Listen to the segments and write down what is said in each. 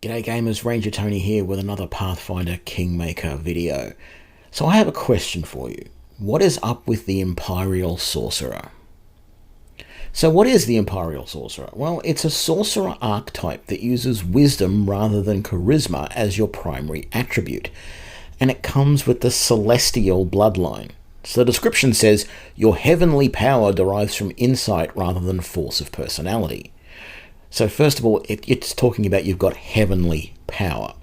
G'day gamers, Ranger Tony here with another Pathfinder Kingmaker video. So I have a question for you. What is up with the Empyreal Sorcerer? So what is the Empyreal Sorcerer? Well, it's a sorcerer archetype that uses wisdom rather than charisma as your primary attribute. And it comes with the celestial bloodline. So the description says, your heavenly power derives from insight rather than force of personality. So first of all, it's talking about you've got heavenly power.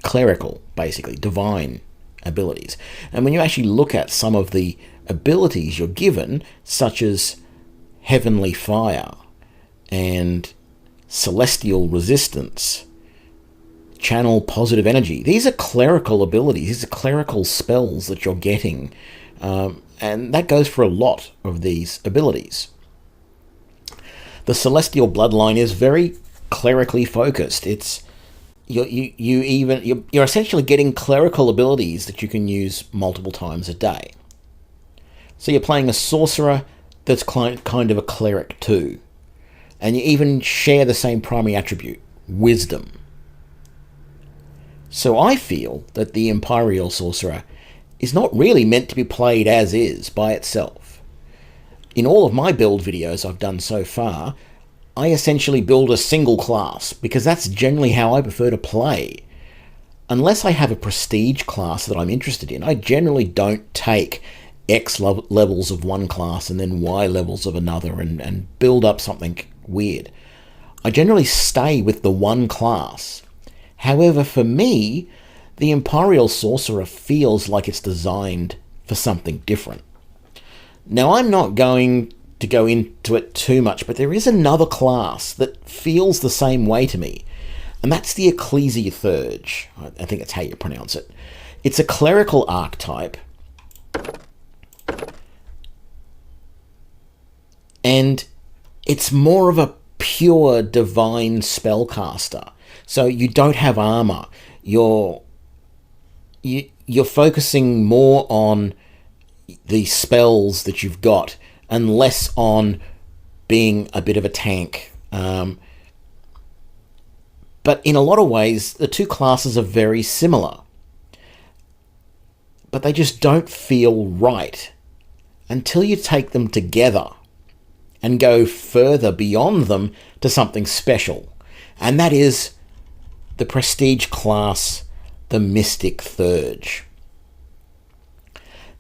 Clerical, basically, divine abilities. And when you actually look at some of the abilities you're given, such as heavenly fire and celestial resistance, channel positive energy, these are clerical abilities, these are clerical spells that you're getting. And that goes for a lot of these abilities. The celestial bloodline is very clerically focused. It's you're essentially getting clerical abilities that you can use multiple times a day. So you're playing a sorcerer that's kind of a cleric too, and you even share the same primary attribute, wisdom. So I feel that the Empyreal Sorcerer is not really meant to be played as is by itself. In all of my build videos I've done so far, I essentially build a single class, because that's generally how I prefer to play. Unless I have a prestige class that I'm interested in, I generally don't take X levels of one class and then Y levels of another and build up something weird. I generally stay with the one class. However, for me, the Empyreal Sorcerer feels like it's designed for something different. Now, I'm not going to go into it too much, but there is another class that feels the same way to me, and that's the Ecclesiathurge. I think that's how you pronounce it. It's a clerical archetype, and it's more of a pure divine spellcaster. So you don't have armor. You're focusing more on the spells that you've got and less on being a bit of a tank. But in a lot of ways, the two classes are very similar. But they just don't feel right until you take them together and go further beyond them to something special. And that is the prestige class, the Mystic Thurge.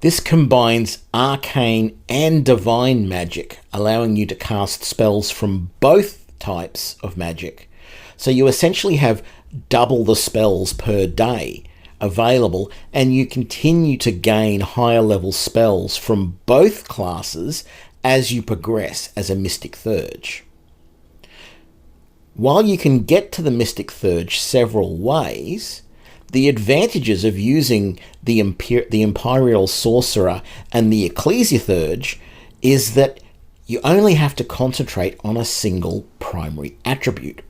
This combines arcane and divine magic, allowing you to cast spells from both types of magic. So you essentially have double the spells per day available, and you continue to gain higher level spells from both classes as you progress as a Mystic Thurge. While you can get to the Mystic Thurge several ways, the advantages of using the Empyreal Sorcerer and the Ecclesiathurge is that you only have to concentrate on a single primary attribute,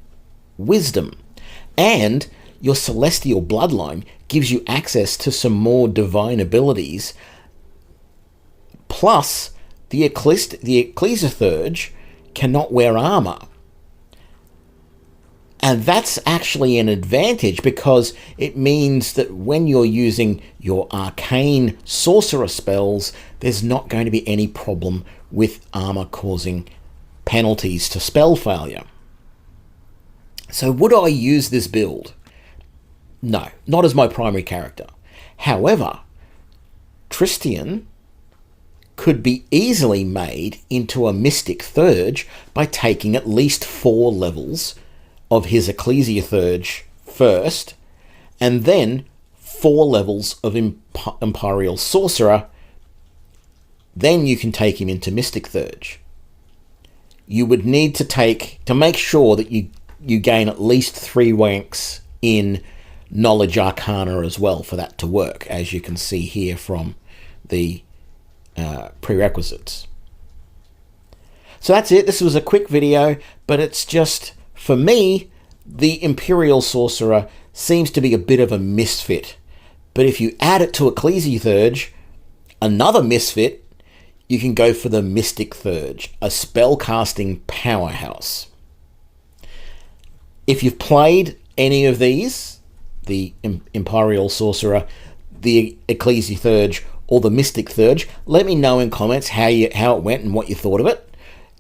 wisdom, and your celestial bloodline gives you access to some more divine abilities. Plus, the Ecclesiathurge cannot wear armor. And that's actually an advantage, because it means that when you're using your arcane sorcerer spells, there's not going to be any problem with armor causing penalties to spell failure. So would I use this build? No, not as my primary character. However, Tristian could be easily made into a Mystic Thurge by taking at least 4 levels of his Ecclesiathurge first, and then 4 levels of Empyreal Sorcerer. Then you can take him into Mystic Thurge. You would need to make sure that you gain at least 3 ranks in Knowledge Arcana as well for that to work, as you can see here from the prerequisites. So that's it. This was a quick video, but it's just, for me, the Empyreal Sorcerer seems to be a bit of a misfit. But if you add it to Ecclesiathurge, another misfit, you can go for the Mystic Thurge, a spellcasting powerhouse. If you've played any of these, the Empyreal Sorcerer, the Ecclesiarch, or the Mystic Thurge, let me know in comments how it went and what you thought of it.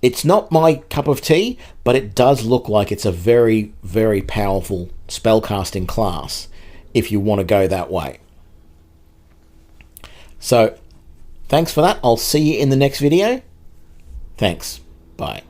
It's not my cup of tea, but it does look like it's a very, very powerful spellcasting class if you want to go that way. So, thanks for that. I'll see you in the next video. Thanks. Bye.